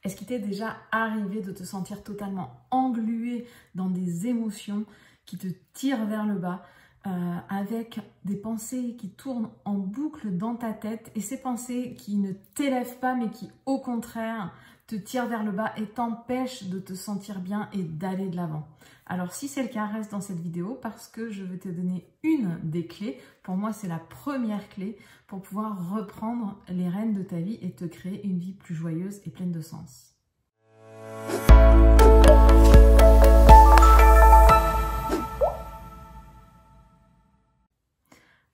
Est-ce qu'il t'est déjà arrivé de te sentir totalement englué dans des émotions qui te tirent vers le bas, avec des pensées qui tournent en boucle dans ta tête et ces pensées qui ne t'élèvent pas mais qui au contraire te tirent vers le bas et t'empêchent de te sentir bien et d'aller de l'avant? Alors si c'est le cas, reste dans cette vidéo parce que je vais te donner une des clés. Pour moi, c'est la première clé pour pouvoir reprendre les rênes de ta vie et te créer une vie plus joyeuse et pleine de sens.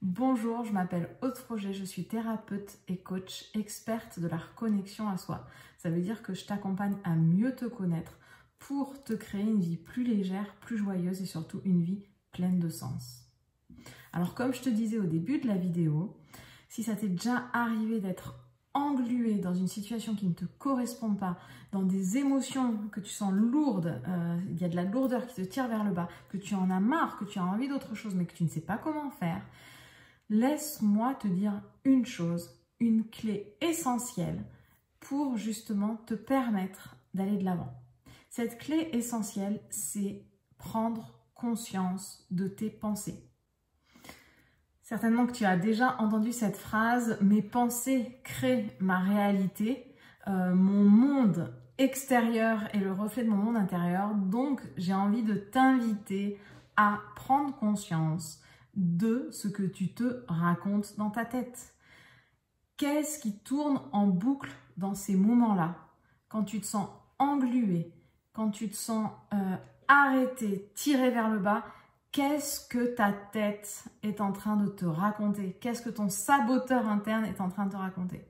Bonjour, je m'appelle Aude Froger, je suis thérapeute et coach experte de la reconnexion à soi. Ça veut dire que je t'accompagne à mieux te connaître pour te créer une vie plus légère, plus joyeuse et surtout une vie pleine de sens. Alors comme je te disais au début de la vidéo, si ça t'est déjà arrivé d'être englué dans une situation qui ne te correspond pas, dans des émotions que tu sens lourdes, il y a de la lourdeur qui te tire vers le bas, que tu en as marre, que tu as envie d'autre chose mais que tu ne sais pas comment faire, laisse-moi te dire une chose, une clé essentielle pour justement te permettre d'aller de l'avant. Cette clé essentielle, c'est prendre conscience de tes pensées. Certainement que tu as déjà entendu cette phrase « Mes pensées créent ma réalité, mon monde extérieur est le reflet de mon monde intérieur ». Donc, j'ai envie de t'inviter à prendre conscience de ce que tu te racontes dans ta tête. Qu'est-ce qui tourne en boucle dans ces moments-là? Quand tu te sens englué, quand tu te sens arrêté, tiré vers le bas, qu'est-ce que ta tête est en train de te raconter? Qu'est-ce que ton saboteur interne est en train de te raconter?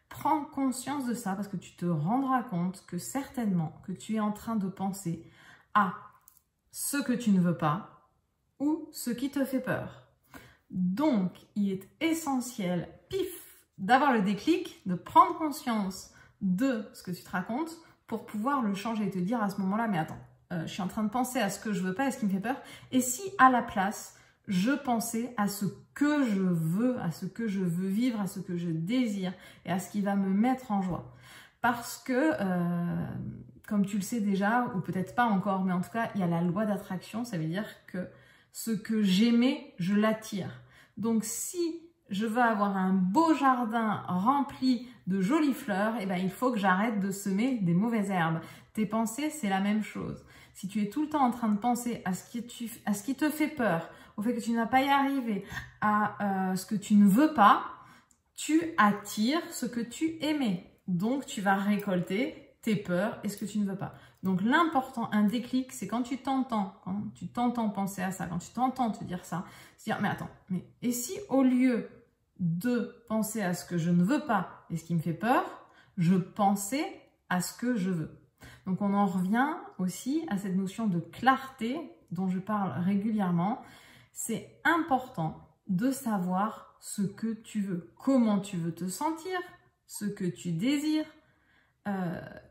Prends conscience de ça parce que tu te rendras compte que certainement que tu es en train de penser à ce que tu ne veux pas ou ce qui te fait peur. Donc, il est essentiel, d'avoir le déclic, de prendre conscience de ce que tu te racontes pour pouvoir le changer et te dire à ce moment-là, mais attends, je suis en train de penser à ce que je veux pas, à ce qui me fait peur. Et si à la place, je pensais à ce que je veux, à ce que je veux vivre, à ce que je désire et à ce qui va me mettre en joie. Parce que, comme tu le sais déjà, ou peut-être pas encore, mais en tout cas, il y a la loi d'attraction. Ça veut dire que ce que j'aimais, je l'attire. Donc si je veux avoir un beau jardin rempli de jolies fleurs, eh ben, il faut que j'arrête de semer des mauvaises herbes. Tes pensées, c'est la même chose. Si tu es tout le temps en train de penser à ce qui te fait peur, au fait que tu n'as pas y arriver, à ce que tu ne veux pas, tu attires ce que tu aimais. Donc, tu vas récolter tes peurs et ce que tu ne veux pas. Donc, l'important, un déclic, c'est quand tu t'entends penser à ça, quand tu t'entends te dire ça, c'est dire, mais attends, et si au lieu de penser à ce que je ne veux pas et ce qui me fait peur, je pensais à ce que je veux. Donc on en revient aussi à cette notion de clarté dont je parle régulièrement. C'est important de savoir ce que tu veux, comment tu veux te sentir, ce que tu désires,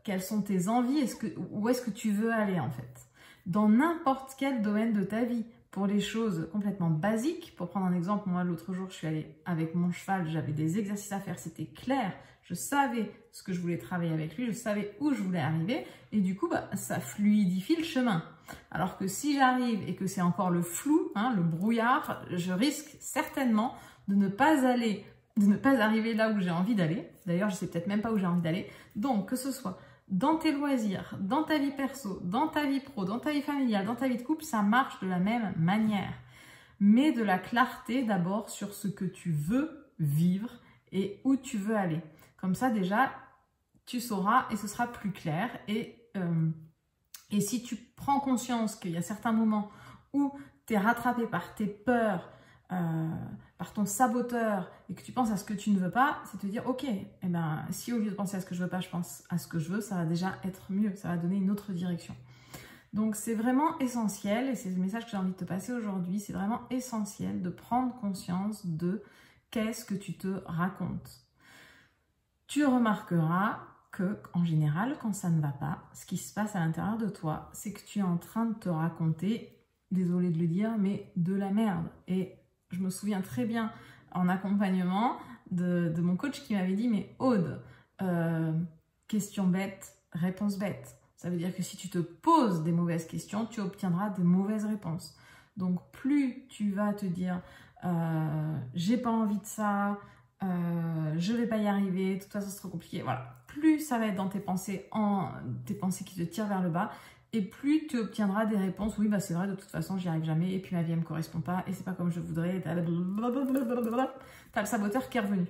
quelles sont tes envies, où est-ce que tu veux aller en fait. Dans n'importe quel domaine de ta vie. Pour les choses complètement basiques, pour prendre un exemple, moi l'autre jour je suis allée avec mon cheval, j'avais des exercices à faire, c'était clair, je savais ce que je voulais travailler avec lui, je savais où je voulais arriver et du coup ça fluidifie le chemin. Alors que si j'arrive et que c'est encore le flou, le brouillard, je risque certainement de ne pas arriver là où j'ai envie d'aller. D'ailleurs je sais peut-être même pas où j'ai envie d'aller. Donc que ce soit dans tes loisirs, dans ta vie perso, dans ta vie pro, dans ta vie familiale, dans ta vie de couple, ça marche de la même manière. Mets de la clarté d'abord sur ce que tu veux vivre et où tu veux aller. Comme ça déjà, tu sauras et ce sera plus clair. Et si tu prends conscience qu'il y a certains moments où tu es rattrapé par tes peurs, par ton saboteur et que tu penses à ce que tu ne veux pas, c'est te dire ok, eh ben, si au lieu de penser à ce que je veux pas, je pense à ce que je veux, ça va déjà être mieux, ça va donner une autre direction. Donc c'est vraiment essentiel et c'est le message que j'ai envie de te passer aujourd'hui, c'est vraiment essentiel de prendre conscience de qu'est-ce que tu te racontes. Tu remarqueras que en général, quand ça ne va pas, ce qui se passe à l'intérieur de toi, c'est que tu es en train de te raconter, désolée de le dire, mais de la merde. Et je me souviens très bien en accompagnement de mon coach qui m'avait dit « Mais Aude, question bête, réponse bête. Ça veut dire que si tu te poses des mauvaises questions, tu obtiendras des mauvaises réponses. Donc plus tu vas te dire j'ai pas envie de ça, je vais pas y arriver, de toute façon c'est trop compliqué, voilà. Plus ça va être dans tes pensées qui te tirent vers le bas, et plus tu obtiendras des réponses, oui bah c'est vrai, de toute façon j'y arrive jamais, et puis ma vie elle me correspond pas, et c'est pas comme je voudrais, t'as le saboteur qui est revenu.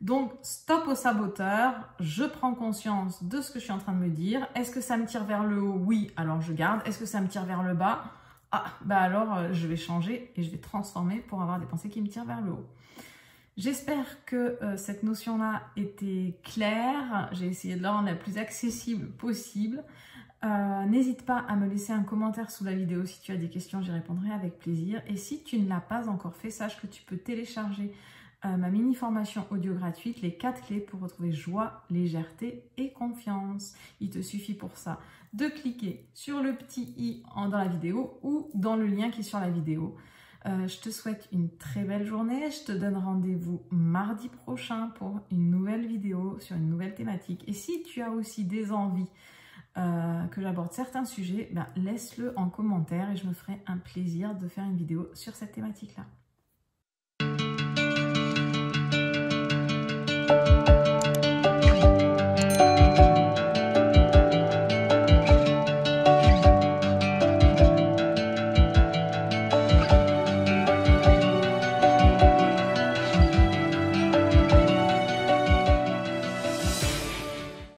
Donc stop au saboteur, je prends conscience de ce que je suis en train de me dire, est-ce que ça me tire vers le haut? Oui, alors je garde, est-ce que ça me tire vers le bas? Ah, bah alors je vais changer et je vais transformer pour avoir des pensées qui me tirent vers le haut. J'espère que cette notion-là était claire. J'ai essayé de la rendre la plus accessible possible. N'hésite pas à me laisser un commentaire sous la vidéo si tu as des questions, j'y répondrai avec plaisir. Et si tu ne l'as pas encore fait, sache que tu peux télécharger ma mini-formation audio gratuite, les 4 clés pour retrouver joie, légèreté et confiance. Il te suffit pour ça de cliquer sur le petit i dans la vidéo ou dans le lien qui est sur la vidéo. Je te souhaite une très belle journée. Je te donne rendez-vous mardi prochain pour une nouvelle vidéo sur une nouvelle thématique. Et si tu as aussi des envies que j'aborde certains sujets, ben, laisse-le en commentaire et je me ferai un plaisir de faire une vidéo sur cette thématique-là.